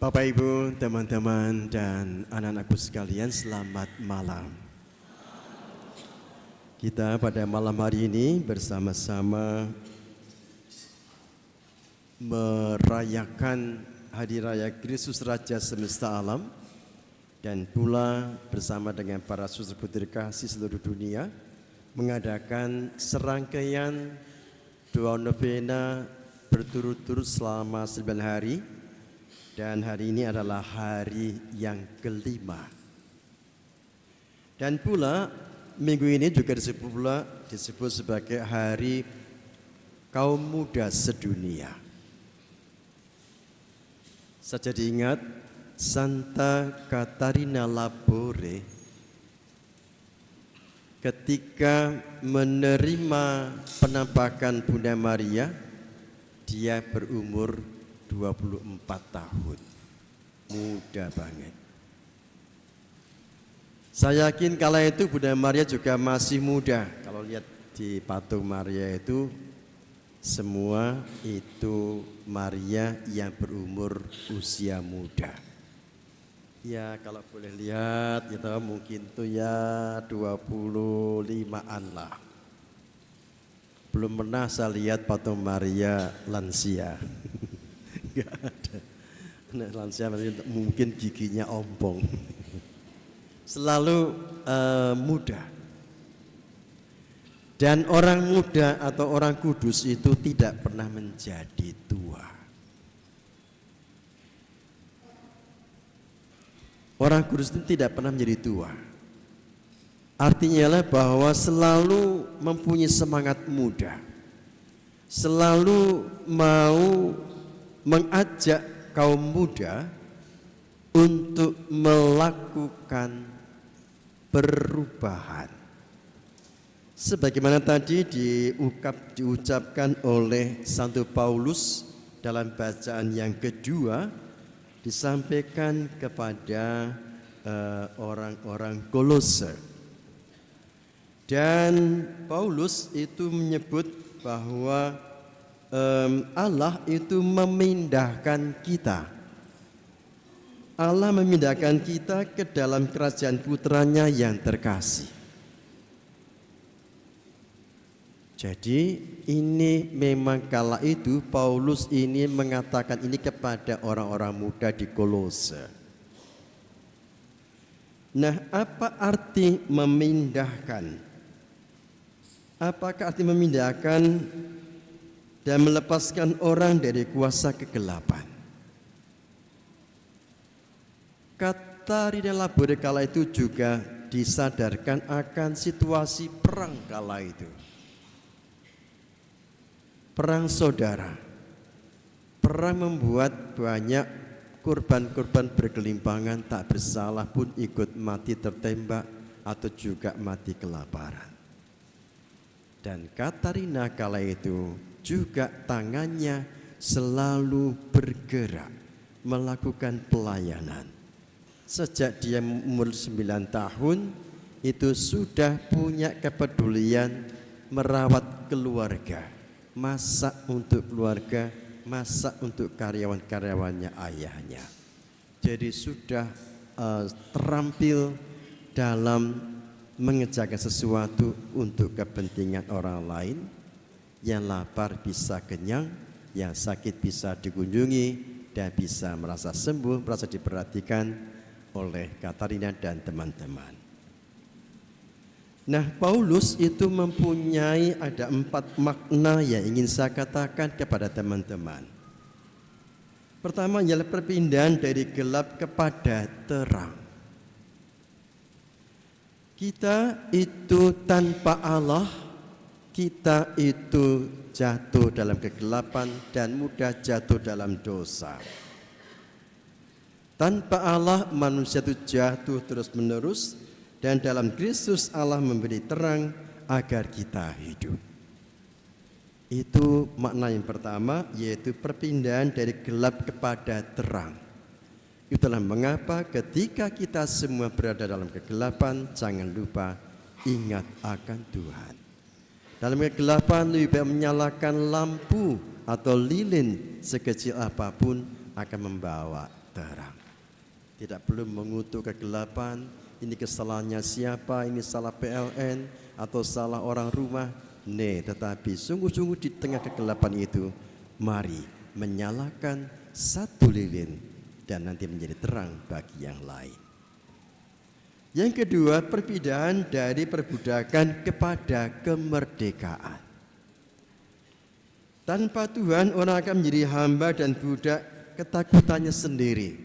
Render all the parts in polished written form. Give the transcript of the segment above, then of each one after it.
Bapak, Ibu, teman-teman, dan anak-anakku sekalian, selamat malam. Kita pada malam hari ini bersama-sama merayakan Hari Raya Kristus Raja Semesta Alam dan pula bersama dengan para susur putri kasih seluruh dunia mengadakan serangkaian doa novena berturut-turut selama 9 hari. Dan hari ini adalah hari yang kelima. Dan pula minggu ini juga disebut sebagai Hari Kaum Muda Sedunia. Saja diingat Santa Catarina Labore ketika menerima penampakan Bunda Maria, dia berumur 24 tahun, muda banget. Saya yakin kala itu Bunda Maria juga masih muda. Kalau lihat di patung Maria itu, semua itu Maria yang berumur usia muda. Ya kalau boleh lihat, itu mungkin tuh ya 25-an lah. Belum pernah saya lihat patung Maria lansia. Enggak ada. Nah, lansia mungkin giginya ompong. Selalu muda. Dan orang muda atau orang kudus itu tidak pernah menjadi tua. Orang kudus itu tidak pernah menjadi tua. Artinya adalah bahwa selalu mempunyai semangat muda. Selalu mau mengajak kaum muda untuk melakukan perubahan. Sebagaimana tadi diucapkan oleh Santo Paulus dalam bacaan yang kedua, disampaikan kepada orang-orang Kolose. Dan Paulus itu menyebut bahwa Allah itu memindahkan kita. Allah memindahkan kita ke dalam kerajaan putranya yang terkasih. Jadi ini memang kala itu Paulus ini mengatakan ini kepada orang-orang muda di Kolose. Nah, apa arti memindahkan? Apakah arti memindahkan dan melepaskan orang dari kuasa kegelapan? Catarina Labore kala itu juga disadarkan akan situasi perang kala itu. Perang saudara. Perang membuat banyak korban-korban bergelimpangan tak bersalah pun ikut mati tertembak atau juga mati kelaparan. Dan Catarina kala itu juga tangannya selalu bergerak melakukan pelayanan. Sejak dia umur 9 tahun itu sudah punya kepedulian merawat keluarga, masak untuk keluarga, masak untuk karyawan-karyawannya ayahnya. Jadi sudah terampil dalam mengerjakan sesuatu untuk kepentingan orang lain. Yang lapar bisa kenyang, yang sakit bisa dikunjungi, dan bisa merasa sembuh, merasa diperhatikan oleh Catarina dan teman-teman. Nah, Paulus itu mempunyai ada 4 makna yang ingin saya katakan kepada teman-teman. Pertama ialah perpindahan dari gelap kepada terang. Kita itu tanpa Allah, kita itu jatuh dalam kegelapan dan mudah jatuh dalam dosa. Tanpa Allah manusia itu jatuh terus-menerus, dan dalam Kristus Allah memberi terang agar kita hidup. Itu makna yang pertama, yaitu perpindahan dari gelap kepada terang. Itulah mengapa ketika kita semua berada dalam kegelapan, jangan lupa ingat akan Tuhan. Dalam kegelapan lebih baik menyalakan lampu atau lilin sekecil apapun akan membawa terang. Tidak perlu mengutuk kegelapan, ini kesalahannya siapa, ini salah PLN atau salah orang rumah. Tetapi sungguh-sungguh di tengah kegelapan itu, mari menyalakan satu lilin dan nanti menjadi terang bagi yang lain. Yang kedua, perpindahan dari perbudakan kepada kemerdekaan. Tanpa Tuhan, orang akan menjadi hamba dan budak ketakutannya sendiri.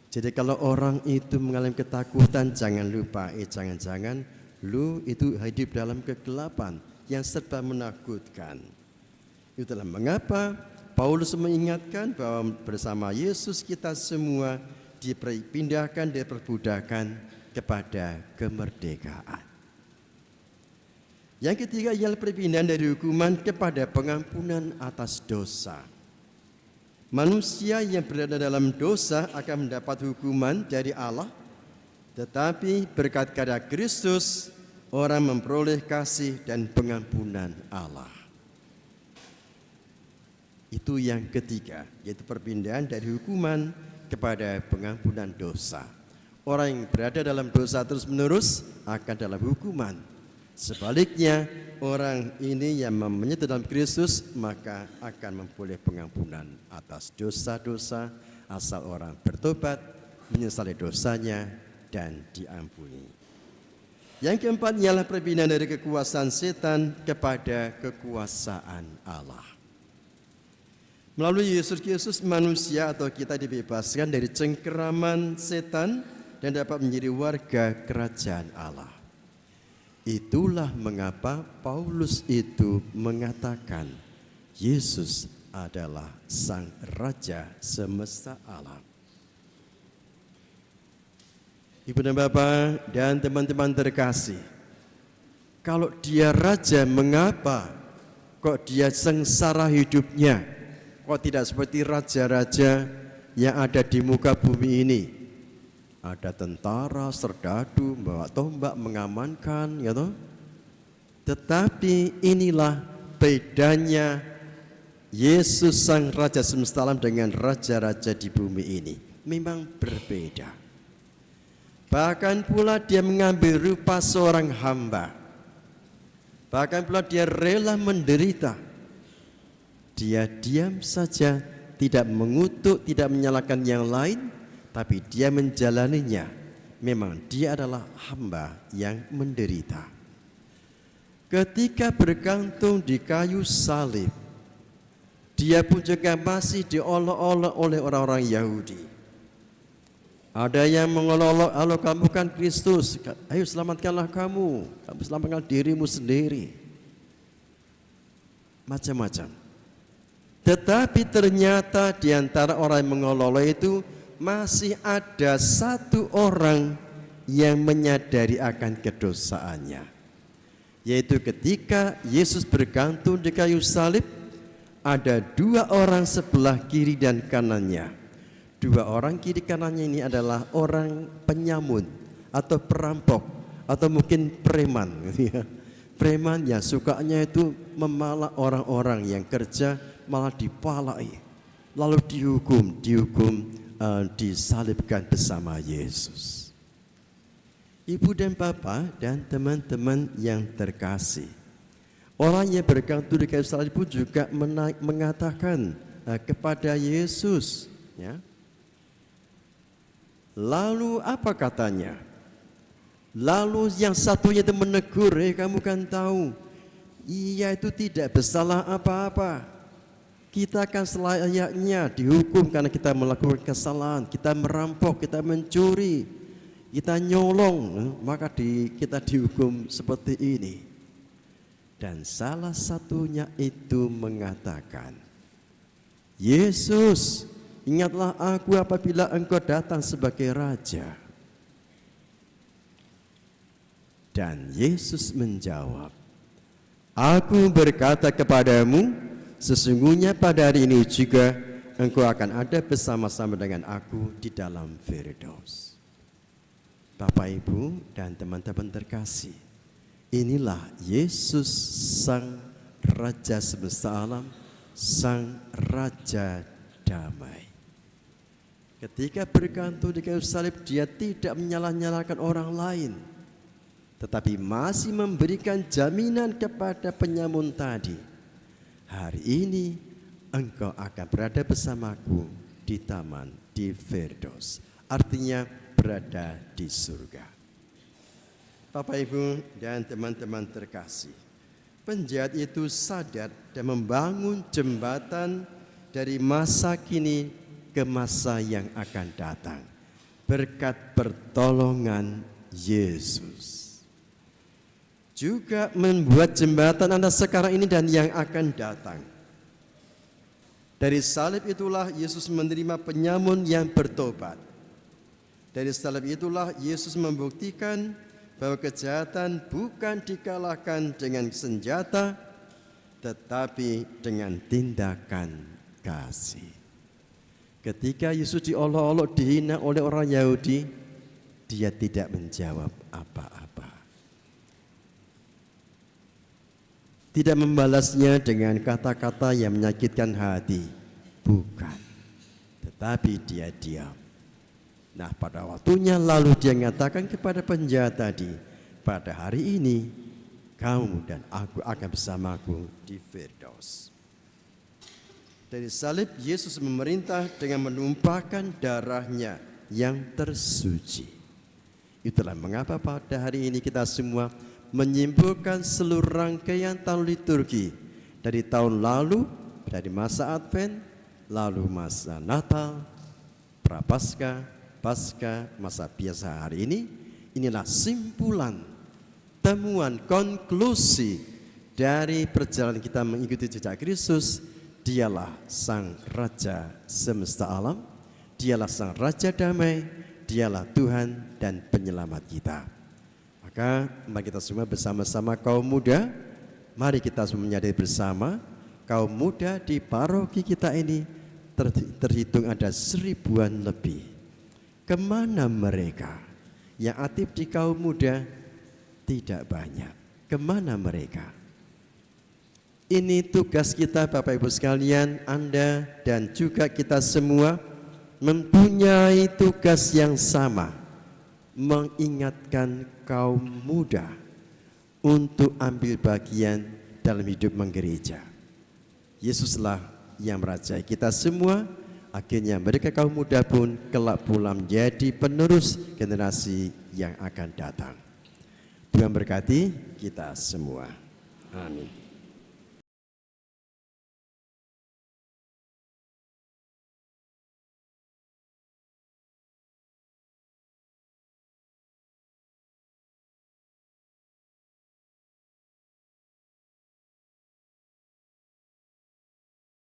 Jadi kalau orang itu mengalami ketakutan, jangan lupa, jangan-jangan lu itu hidup dalam kegelapan yang serba menakutkan. Itulah mengapa Paulus mengingatkan bahwa bersama Yesus kita semua dipindahkan dari perbudakan kepada kemerdekaan. Yang ketiga ialah perpindahan dari hukuman kepada pengampunan atas dosa. Manusia yang berada dalam dosa akan mendapat hukuman dari Allah, tetapi berkat karya Kristus orang memperoleh kasih dan pengampunan Allah. Itu yang ketiga, yaitu perpindahan dari hukuman kepada pengampunan dosa. Orang yang berada dalam dosa terus-menerus akan dalam hukuman. Sebaliknya, orang ini yang menyetu dalam Kristus maka akan memperoleh pengampunan atas dosa-dosa asal orang bertobat, menyesali dosanya dan diampuni. Yang keempat ialah perpindahan dari kekuasaan setan kepada kekuasaan Allah. Melalui Yesus Kristus manusia atau kita dibebaskan dari cengkeraman setan dan dapat menjadi warga kerajaan Allah. Itulah mengapa Paulus itu mengatakan Yesus adalah Sang Raja semesta alam. Ibu dan Bapak dan teman-teman terkasih, kalau dia raja, mengapa kok dia sengsara hidupnya? Kok tidak seperti raja-raja yang ada di muka bumi ini? Ada tentara, serdadu, bawa tombak, mengamankan, ya toh? Tetapi inilah bedanya Yesus Sang Raja semesta alam dengan raja-raja di bumi ini. Memang berbeda. Bahkan pula dia mengambil rupa seorang hamba. Bahkan pula dia rela menderita. Dia diam saja, tidak mengutuk, tidak menyalahkan yang lain, tapi dia menjalaninya. Memang dia adalah hamba yang menderita. Ketika bergantung di kayu salib, dia pun juga masih diolok-olok oleh orang-orang Yahudi. Ada yang mengolok-olok, "Halo, kamu kan Kristus, ayo selamatkanlah kamu selamatkan dirimu sendiri." Macam-macam. Tetapi ternyata di antara orang yang mengolok-olok itu masih ada satu orang yang menyadari akan kedosaannya. Yaitu ketika Yesus bergantung di kayu salib, ada dua orang sebelah kiri dan kanannya. Dua orang kiri kanannya ini adalah orang penyamun atau perampok atau mungkin preman. Preman yang sukanya itu memalak orang-orang yang kerja, malah dipalai, lalu dihukum, disalibkan bersama Yesus. Ibu dan bapak dan teman-teman yang terkasih, orang yang bergantung di kayu salib pun juga mengatakan kepada Yesus, ya. Lalu apa katanya? Lalu yang satunya itu menegur, kamu kan tahu, ia itu tidak bersalah apa-apa. Kita akan selayaknya dihukum karena kita melakukan kesalahan, kita merampok, kita mencuri, kita nyolong, maka kita dihukum seperti ini. Dan salah satunya itu mengatakan, Yesus, ingatlah aku apabila engkau datang sebagai raja. Dan Yesus menjawab, aku berkata kepadamu, sesungguhnya pada hari ini juga engkau akan ada bersama-sama dengan aku di dalam Firdaus. Bapak, Ibu, dan teman-teman terkasih, inilah Yesus Sang Raja semesta alam, Sang Raja damai. Ketika bergantung di kayu salib, dia tidak menyalah-nyalahkan orang lain, tetapi masih memberikan jaminan kepada penyamun tadi. Hari ini engkau akan berada bersamaku di taman, di Firdaus. Artinya berada di surga. Bapak, Ibu, dan teman-teman terkasih, penjahat itu sadar dan membangun jembatan dari masa kini ke masa yang akan datang berkat pertolongan Yesus. Juga membuat jembatan Anda sekarang ini dan yang akan datang. Dari salib itulah Yesus menerima penyamun yang bertobat. Dari salib itulah Yesus membuktikan bahwa kejahatan bukan dikalahkan dengan senjata, tetapi dengan tindakan kasih. Ketika Yesus diolok-olok, dihina oleh orang Yahudi, dia tidak menjawab apa-apa. Tidak membalasnya dengan kata-kata yang menyakitkan hati, bukan, tetapi dia diam. Nah, pada waktunya lalu dia mengatakan kepada penjahat tadi, pada hari ini kamu dan aku akan bersamaku di Firdaus. Dari salib Yesus memerintah dengan menumpahkan darahnya yang tersuci. Itulah mengapa pada hari ini kita semua menyimpulkan seluruh rangkaian tahun liturgi dari tahun lalu, dari masa Advent, lalu masa Natal, Prapaskah, Pasca, masa biasa hari ini. Inilah simpulan, temuan, konklusi dari perjalanan kita mengikuti jejak Kristus. Dialah Sang Raja semesta alam, dialah Sang Raja damai, dialah Tuhan dan penyelamat kita. Maka mari kita semua bersama-sama kaum muda, mari kita semua menyadari bersama, kaum muda di paroki kita ini terhitung ada 1000-an lebih. Kemana mereka? Yang aktif di kaum muda tidak banyak. Kemana mereka? Ini tugas kita Bapak Ibu sekalian, Anda dan juga kita semua mempunyai tugas yang sama, mengingatkan kaum muda untuk ambil bagian dalam hidup menggereja. Yesuslah yang merajai kita semua. Akhirnya mereka kaum muda pun kelak pula menjadi penerus generasi yang akan datang. Tuhan berkati kita semua. Amin.